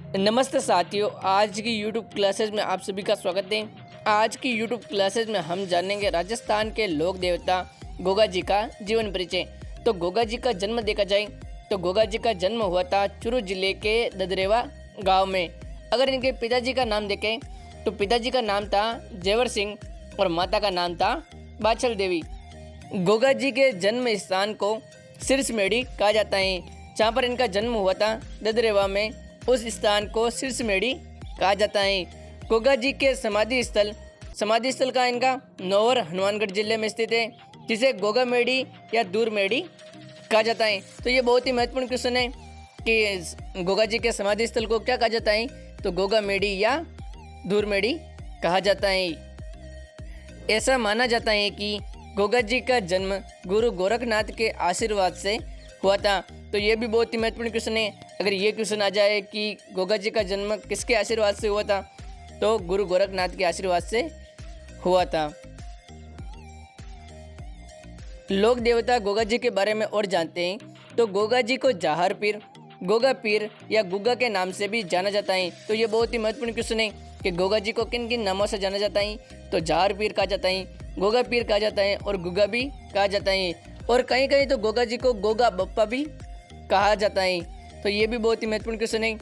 नमस्ते साथियों, आज की YouTube क्लासेस में आप सभी का स्वागत है। आज की YouTube क्लासेस में हम जानेंगे राजस्थान के लोक देवता गोगा जी का जीवन परिचय। तो गोगा जी का जन्म देखा जाए तो गोगा जी का जन्म हुआ था चूरू जिले के ददरेवा गांव में। अगर इनके पिताजी का नाम देखें तो पिताजी का नाम था जेवर सिंह और माता का नाम था बाछल देवी। गोगा जी के जन्म स्थान को सिरसमेड़ी कहा जाता है। जहाँ पर इनका जन्म हुआ था ददरेवा में, उस स्थान को सिरसमेड़ी कहा जाता है। गोगा जी के समाधि स्थल का इनका नौवर हनुमानगढ़ जिले में स्थित है, जिसे गोगा मेड़ी या दूर मेड़ी कहा जाता है। तो ये बहुत ही महत्वपूर्ण क्वेश्चन है कि गोगा जी के समाधि स्थल को क्या कहा जाता है, तो गोगा मेड़ी या दूर मेड़ी कहा जाता है। ऐसा माना जाता है कि गोगा जी का जन्म गुरु गोरखनाथ के आशीर्वाद से हुआ था। तो ये भी बहुत ही महत्वपूर्ण क्वेश्चन है। अगर ये क्वेश्चन आ जाए कि गोगा जी का जन्म किसके आशीर्वाद से हुआ था, तो गुरु गोरखनाथ के आशीर्वाद से हुआ था। लोक देवता गोगा जी के बारे में और जानते हैं तो गोगा जी को जाहर पीर, गोगा पीर या गुग्गा के नाम से भी जाना जाता है। तो ये बहुत ही महत्वपूर्ण क्वेश्चन है कि गोगा जी को किन किन नामों से जाना जाता है, तो जाहर पीर कहा जाता है, गोगा पीर कहा जाता है और गुग्गा भी कहा जाता है। और कहीं कहीं तो गोगा जी को गोगा बप्पा भी कहा जाता है। तो ये भी बहुत ही महत्वपूर्ण क्वेश्चन है।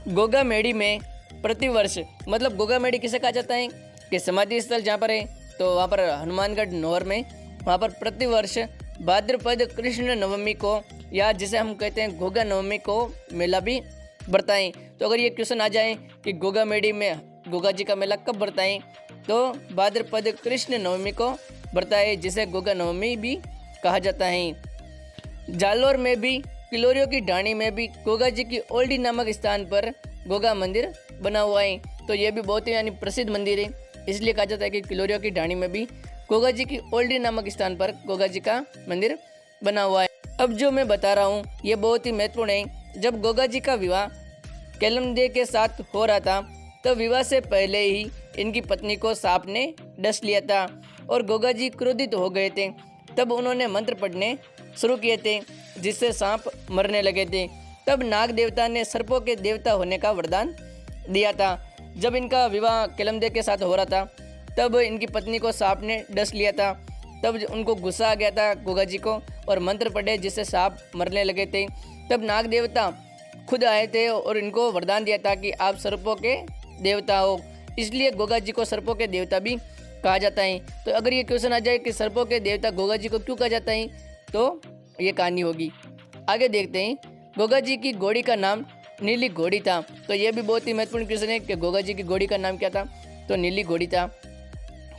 गोगा मेड़ी में प्रतिवर्ष, मतलब गोगा मेड़ी किसे कहा जाता है कि समाधि स्थल जहाँ पर है, तो वहाँ पर हनुमानगढ़ नौर में, वहाँ पर प्रतिवर्ष भाद्रपद कृष्ण नवमी को, या जिसे हम कहते हैं गोगा नवमी को, मेला भी बढ़ता है। तो अगर ये क्वेश्चन आ जाए कि गोगा मेड़ी में गोगा जी का मेला कब बढ़ता है, तो भाद्रपद कृष्ण नवमी को बढ़ता है, जिसे गोगा नवमी भी कहा जाता है। जालोर में भी, किलोरियों की ढाणी में भी गोगा जी की ओल्डी नामक स्थान पर गोगा मंदिर बना हुआ है। तो ये भी बहुत ही यानी प्रसिद्ध मंदिर है, इसलिए कहा जाता है कि किलोरियों की ढाणी में भी गोगा जी की ओल्डी नामक स्थान पर गोगा जी का मंदिर बना हुआ है। अब जो मैं बता रहा हूँ ये बहुत ही महत्वपूर्ण है। जब गोगा जी का विवाह केलमदे के साथ हो रहा था, तो विवाह से पहले ही इनकी पत्नी को सांप ने डस लिया था और गोगा जी क्रोधित हो गए थे। तब उन्होंने मंत्र पढ़ने शुरू किए थे, जिससे सांप मरने लगे थे। तब नाग देवता ने सर्पों के देवता होने का वरदान दिया था। जब इनका विवाह केलमदे के साथ हो रहा था, तब इनकी पत्नी को सांप ने डस लिया था। तब उनको गुस्सा आ गया था गोगा जी को और मंत्र पढ़े, जिससे सांप मरने लगे थे। तब नाग देवता खुद आए थे और इनको वरदान दिया था कि आप सर्पों के देवता हो, इसलिए गोगा जी को सर्पों के देवता भी कहा जाता है। तो अगर ये क्वेश्चन आ जाए कि सर्पों के देवता गोगा जी को क्यों कहा जाता है, तो ये कहानी होगी। आगे देखते हैं। गोगा जी की घोड़ी का नाम नीली घोड़ी था। तो ये भी बहुत ही महत्वपूर्ण क्वेश्चन है कि गोगा जी की घोड़ी का नाम क्या था, तो नीली घोड़ी था।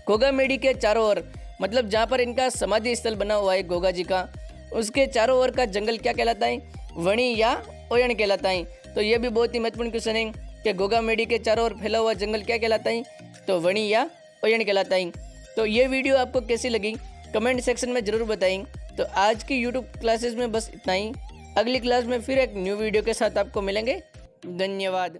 गोगा मेड़ी के चारों ओर, मतलब जहाँ पर इनका समाधि स्थल बना हुआ है गोगा जी का, उसके चारों ओर का जंगल क्या कहलाता है, वणी या ओयण कहलाता है। तो ये भी बहुत ही महत्वपूर्ण क्वेश्चन है कि गोगा मेड़ी के चारों ओर फैला हुआ जंगल क्या कहलाता है, तो वणी या ओयण कहलाता है। तो ये वीडियो आपको कैसी लगी कमेंट सेक्शन में ज़रूर बताएं। तो आज की YouTube क्लासेस में बस इतना ही। अगली क्लास में फिर एक न्यू वीडियो के साथ आपको मिलेंगे। धन्यवाद।